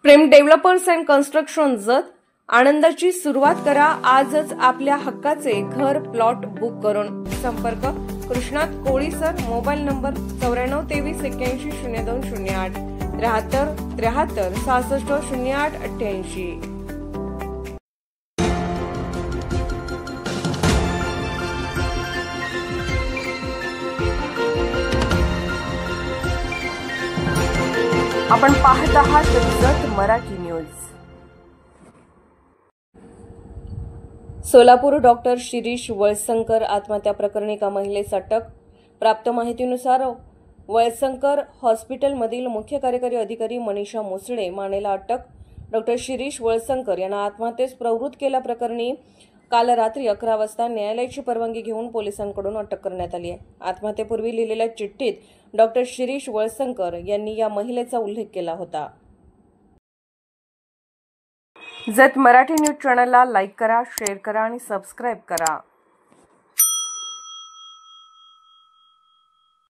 Prem developers and construction जत आनंदाची सुरुवात करा आजच आपल्या हक्काचे घर प्लॉट बुक करून। संपर्क कृष्णात कोळी सर, मोबाईल नंबर 9423810208 73 73 66 08 88। आपण पाहत आहात जत मराठी न्यूज। सोलापूर डॉक्टर शिरीष वळसंकर आत्महत्या प्रकरणी एका महिलेस अटक। प्राप्त माहितीनुसार वळसंकर हॉस्पिटलमधील मुख्य कार्यकारी अधिकारी मनीषा मुसळे मानेला अटक। डॉक्टर शिरीष वळसंकर यांना आत्महत्येस प्रवृत्त केल्याप्रकरणी काल रात्री 11 वाजता न्यायालयाची परवानगी घेऊन पोलिसांकडून अटक करण्यात आली आहे। आत्महत्येपूर्वी लिहिलेल्या चिठ्ठीत डॉक्टर शिरीष वळसंकर यांनी या महिलेचा उल्लेख केला होता। जत मराठी न्यूज चॅनलला लाईक करा, शेअर करा आणि सबस्क्राईब करा।